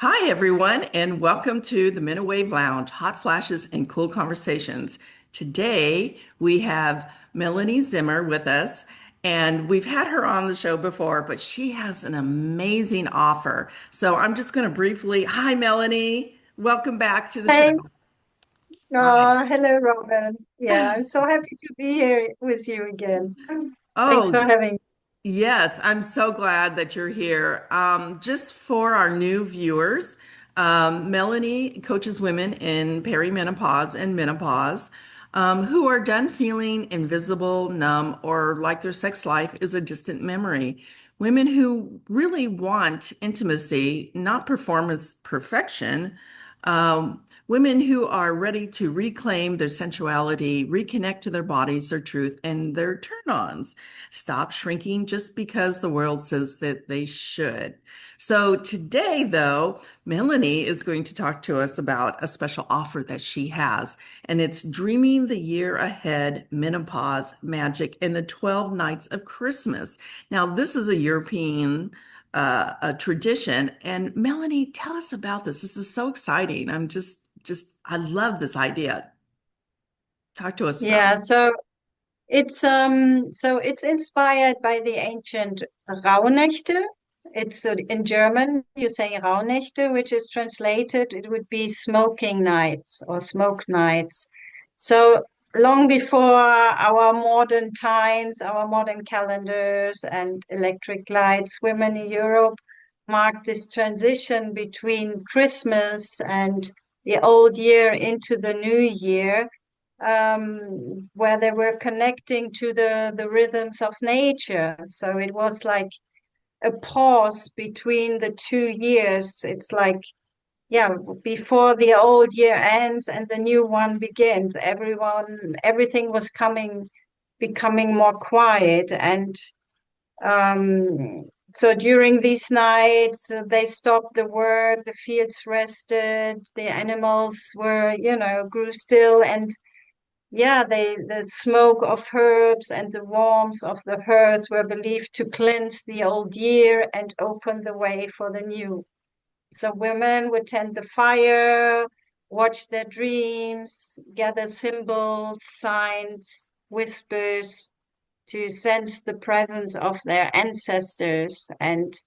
Hi, everyone, and welcome to the Minute Wave Lounge, hot flashes and cool conversations. Today, we have Melanie Zimmer with us, and we've had her on the show before, but she has an amazing offer. So I'm just going to briefly, hi, Melanie. Welcome back to the show. Hey, Hi. hello, Robin. Yeah, I'm so happy to be here with you again. Thanks for Oh, having. yes, I'm so glad that you're here. Just for our new viewers, Melanie coaches women in perimenopause and menopause who are done feeling invisible, numb, or like their sex life is a distant memory. Women who really want intimacy, not performance perfection. Women who are ready to reclaim their sensuality, reconnect to their bodies, their truth, and their turn-ons. Stop shrinking just because the world says that they should. So today, though, Melanie is going to talk to us about a special offer that she has, and it's Dreaming the Year Ahead Menopause Magic in the 12 Nights of Christmas. Now, this is a European a tradition, and Melanie, tell us about this. This is so exciting. I love this idea. Talk to us about Yeah, so it's inspired by the ancient Rauhnächte. It's in German, you say Rauhnächte, which is translated, it would be smoking nights or smoke nights. So long before our modern times, our modern calendars and electric lights, women in Europe marked this transition between Christmas and the old year into the new year, where they were connecting to the rhythms of nature. So it was like a pause between the 2 years. It's like, yeah, before the old year ends and the new one begins, everything was becoming more quiet. And so during these nights, they stopped the work, the fields rested, the animals grew still, and yeah, the smoke of herbs and the warmth of the hearth were believed to cleanse the old year and open the way for the new. So women would tend the fire, watch their dreams, gather symbols, signs, whispers to sense the presence of their ancestors. And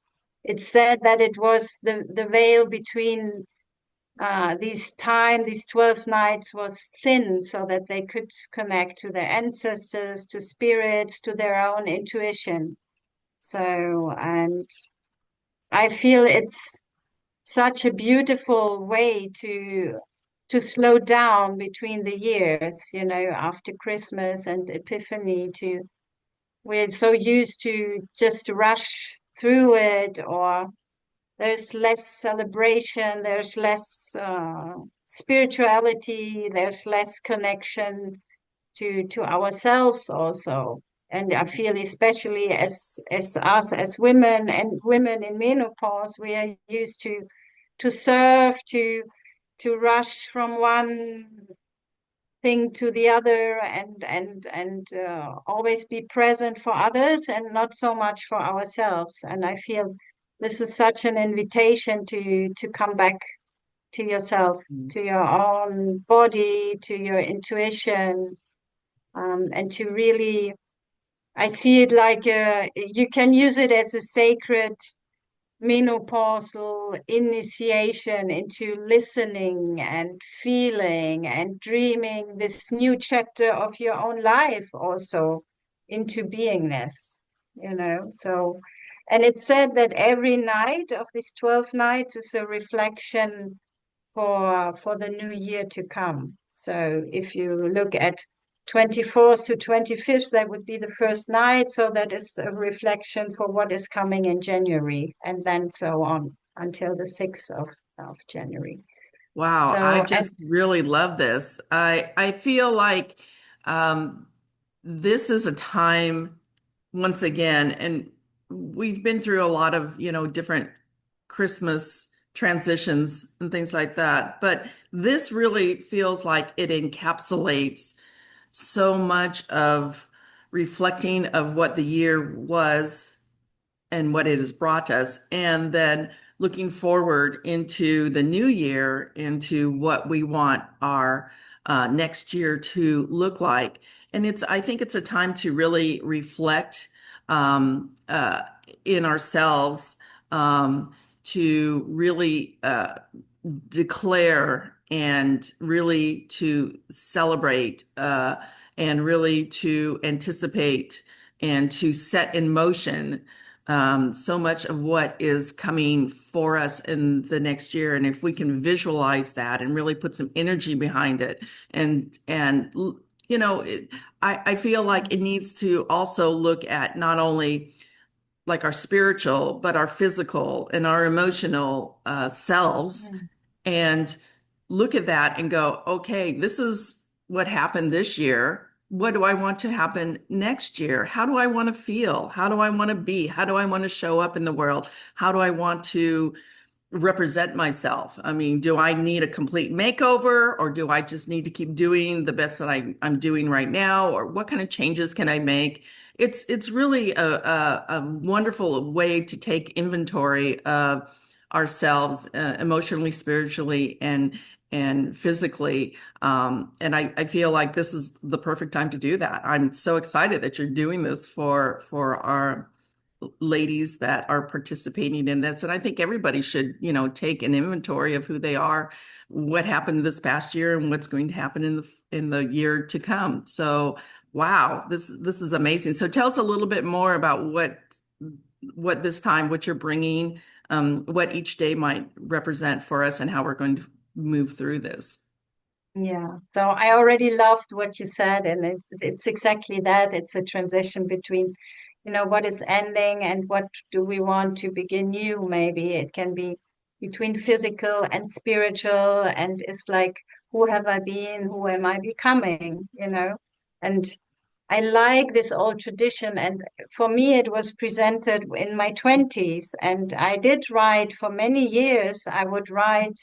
it's said that it was the veil between these 12 nights was thin so that they could connect to their ancestors, to spirits, to their own intuition. So, and I feel it's such a beautiful way to slow down between the years, after Christmas and Epiphany to we're so used to just rush through it, or there's less celebration, there's less spirituality, there's less connection to ourselves also. And I feel especially as us as women and women in menopause, we are used to serve, to rush from one thing to the other, and always be present for others and not so much for ourselves. And I feel this is such an invitation to come back to yourself, it. to your own body, to your intuition, and to really, I see it like you can use it as a sacred menopausal initiation into listening and feeling and dreaming this new chapter of your own life also into beingness, So, and it's said that every night of these 12 nights is a reflection for the new year to come. So if you look at 24th to 25th, that would be the first night. So that is a reflection for what is coming in January, and then so on until the 6th of January. Wow, I So, and just really love this. I feel like um, this is a time once again, and we've been through a lot of, different Christmas transitions and things like that, but this really feels like it encapsulates so much of reflecting of what the year was and what it has brought us, and then looking forward into the new year, into what we want our next year to look like. And I think it's a time to really reflect in ourselves, to really declare and really to celebrate, and really to anticipate and to set in motion so much of what is coming for us in the next year. And if we can visualize that and really put some energy behind it, and I feel like it needs to also look at not only like our spiritual, but our physical and our emotional selves, Mm. and look at that and go, okay, this is what happened this year. What do I want to happen next year? How do I want to feel? How do I want to be? How do I want to show up in the world? How do I want to represent myself? I mean, do I need a complete makeover, or do I just need to keep doing the best that I'm doing right now? Or what kind of changes can I make? It's really a wonderful way to take inventory of ourselves, emotionally, spiritually, and physically. And I feel like this is the perfect time to do that. I'm so excited that you're doing this for our ladies that are participating in this. And I think everybody should, take an inventory of who they are, what happened this past year, and what's going to happen in the year to come. So, wow, this is amazing. So tell us a little bit more about what this time, what you're bringing, what each day might represent for us, and how we're going to move through this. Yeah, so I already loved what you said, and it's exactly that. It's a transition between, what is ending and what do we want to begin new, maybe. It can be between physical and spiritual, and it's like, who have I been? Who am I becoming? And I like this old tradition, and for me, it was presented in my 20s, and I did write for many years. I would write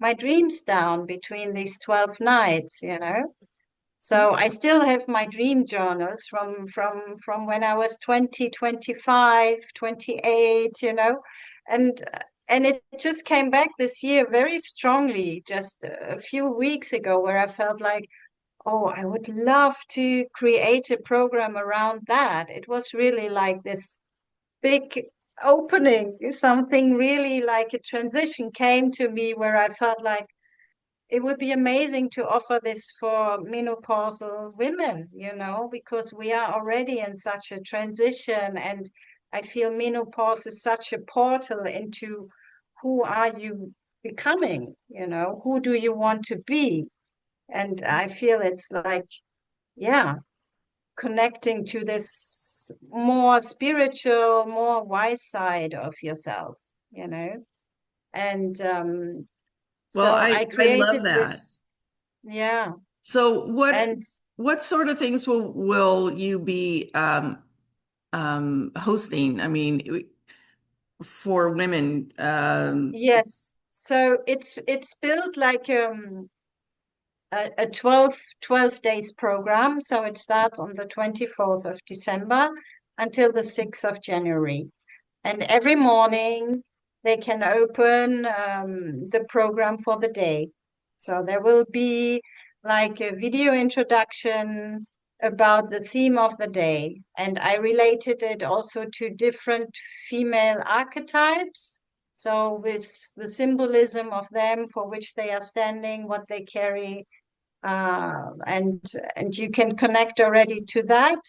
my dreams down between these 12 nights. So I still have my dream journals from when I was 20, 25, 28, and and it just came back this year very strongly, just a few weeks ago, where I felt like, oh, I would love to create a program around that. It was really like this big opening, something really like a transition came to me where I felt like it would be amazing to offer this for menopausal women, because we are already in such a transition. And I feel menopause is such a portal into who are you becoming, who do you want to be? And I feel it's like, yeah, connecting to this more spiritual, more wise side of yourself. And Well, so I I love created that. this, yeah. So And what sort of things will you be hosting? I mean, for women. yes, so it's built like a 12 days program. So it starts on the 24th of December until the 6th of January. And every morning they can open the program for the day. So there will be like a video introduction about the theme of the day. And I related it also to different female archetypes. So with the symbolism of them, for which they are standing, what they carry, and you can connect already to that.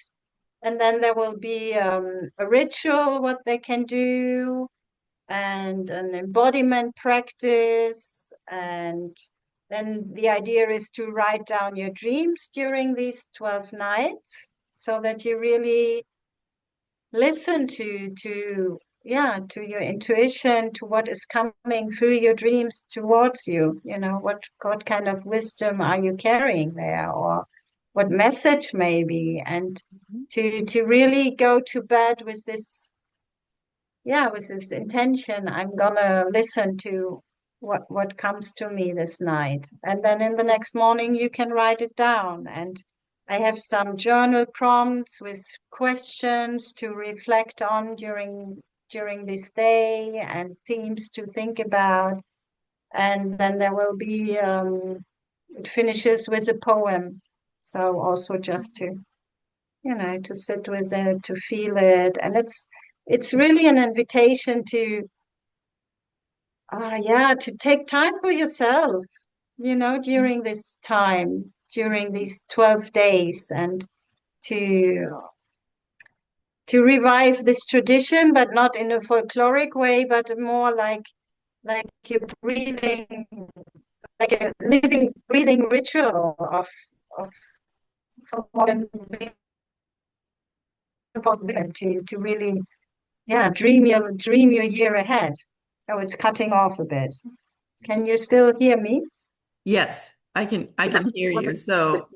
And then there will be a ritual, what they can do, and an embodiment practice. And then the idea is to write down your dreams during these 12 nights so that you really listen to your intuition, to what is coming through your dreams towards you. What kind of wisdom are you carrying there, or what message maybe, and to really go to bed with this, yeah, with this intention. I'm gonna listen to what comes to me this night, and then in the next morning you can write it down. And I have some journal prompts with questions to reflect on during during this day and themes to think about. And then there will be, it finishes with a poem. So also just to, to sit with it, to feel it. And it's really an invitation to, yeah, to take time for yourself, during this time, during these 12 days, and to to revive this tradition, but not in a folkloric way, but more like a breathing, like a living, breathing ritual of someone women to really, yeah, dream your year ahead. Oh, it's cutting off a bit. Can you still hear me? Yes, I can hear you. So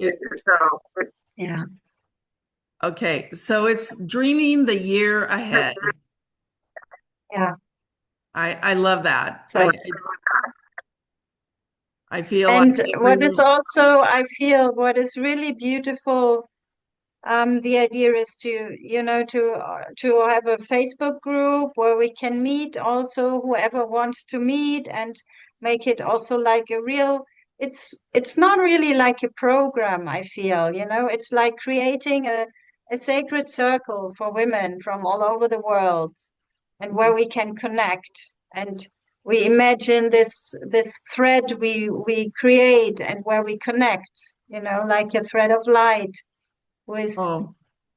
Yeah, okay, so it's dreaming the year ahead. yeah. I love that. So, I feel like and what is everyone. also, I feel, what is really beautiful. The idea is to have a Facebook group where we can meet also whoever wants to meet and make it also like a real. It's not really like a program, I feel, it's like creating a sacred circle for women from all over the world and where we can connect and we imagine this thread we create and where we connect, like a thread of light with Oh,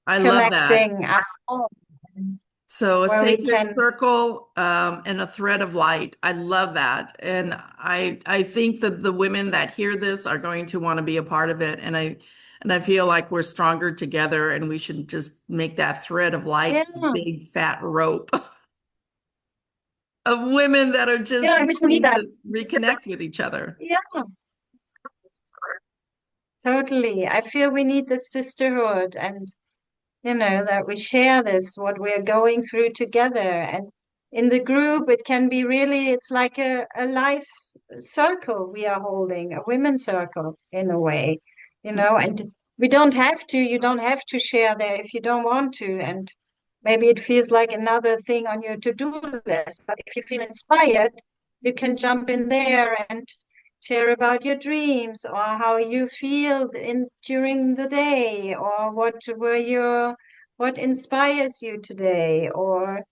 I love that. connecting us all and So a where we sacred can, circle and a thread of light. I love that. And I think that the women that hear this are going to want to be a part of it. And I feel like we're stronger together and we should just make that thread of light yeah, a big fat rope of women that are just yeah, I really need wanting that. to reconnect with each other. Yeah, totally. I feel we need the sisterhood and that we share this, what we're going through together. And in the group, it can be really, it's like a life circle we are holding, a women's circle in a way, and you don't have to share there if you don't want to. And maybe it feels like another thing on your to-do list. But if you feel inspired, you can jump in there and share about your dreams or how you feel in during the day or what inspires you today or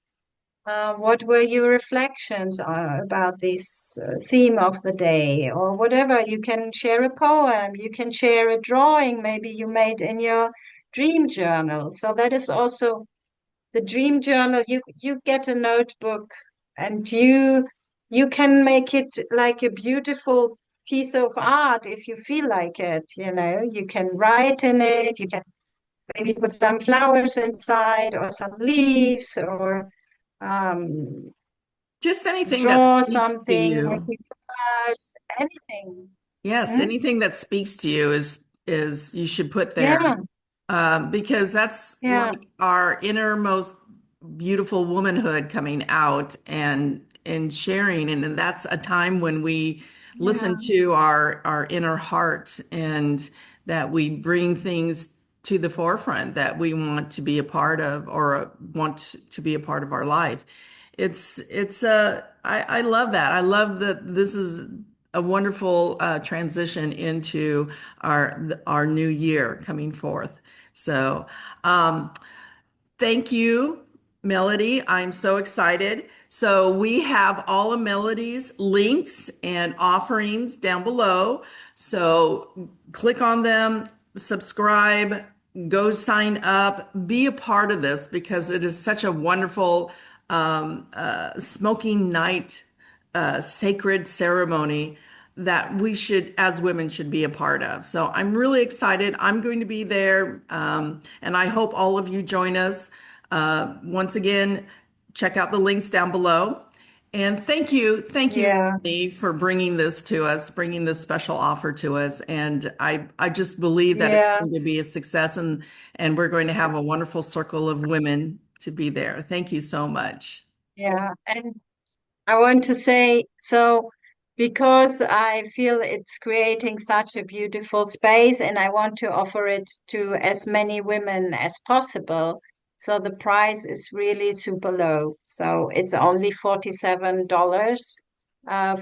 what were your reflections about this theme of the day or whatever. You can share a poem, you can share a drawing maybe you made in your dream journal. So that is also the dream journal. You get a notebook and you can make it like a beautiful piece of art if you feel like it. You can write in it, you can maybe put some flowers inside or some leaves or um, Just anything that draw speaks to something, make you. it collage, anything. Yes, Hmm? anything that speaks to you is you should put there. Yeah, Because that's yeah, like our innermost beautiful womanhood coming out and sharing, and that's a time when we listen yeah, to our inner heart and that we bring things to the forefront that we want to be a part of or want to be a part of our life. I love that. I love that this is a wonderful transition into our new year coming forth. So, thank you, Melody. I'm so excited. So we have all of Melody's links and offerings down below. So click on them, subscribe, go sign up, be a part of this because it is such a wonderful smoking night sacred ceremony that we should, as women, should be a part of. So I'm really excited. I'm going to be there, and I hope all of you join us. Once again, check out the links down below. And thank you, yeah, Melanie, for bringing this to us, bringing this special offer to us. And I just believe that it's yeah, going to be a success, and we're going to have a wonderful circle of women to be there. Thank you so much. yeah. And I want to say so because I feel it's creating such a beautiful space and I want to offer it to as many women as possible. So the price is really super low. So it's only $47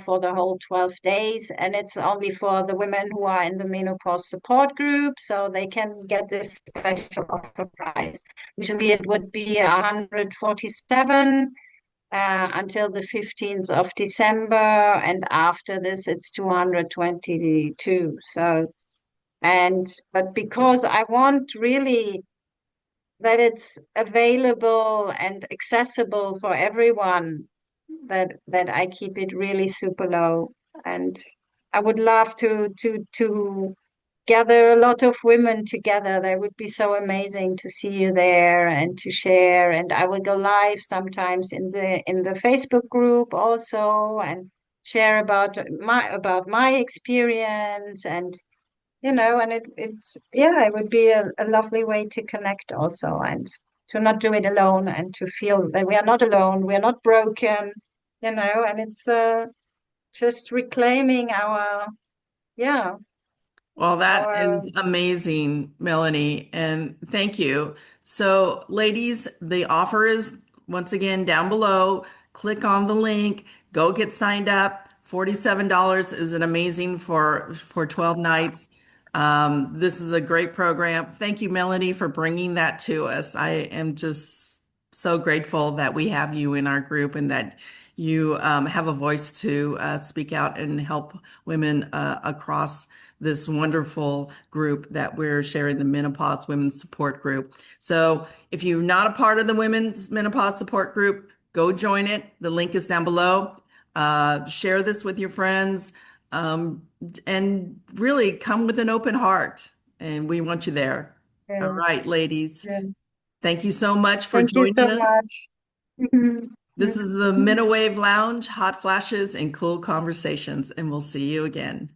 for the whole 12 days. And it's only for the women who are in the menopause support group. So they can get this special offer price. Usually it would be 147 until the 15th of December. And after this, it's 222. So, but because I want really that it's available and accessible for everyone, that I keep it really super low. And I would love to gather a lot of women together. That would be so amazing to see you there and to share. And I will go live sometimes in the Facebook group also and share about my experience and and yeah, it would be a lovely way to connect also and to not do it alone and to feel that we are not alone, we are not broken, and it's just reclaiming yeah, Well, that our, is amazing, Melanie, and thank you. So, ladies, the offer is once again down below. Click on the link, go get signed up. $47 is an amazing for 12 nights. This is a great program. Thank you, Melanie, for bringing that to us. I am just so grateful that we have you in our group and that you have a voice to speak out and help women across this wonderful group that we're sharing, the Menopause Women's Support Group. So if you're not a part of the Women's Menopause Support Group, go join it. The link is down below. Share this with your friends um, and really come with an open heart. And we want you there. All yeah, right, ladies. yeah. Thank you so much for Thank you joining so us. much. Mhm. This is the Minawave Lounge, hot flashes and cool conversations, and we'll see you again.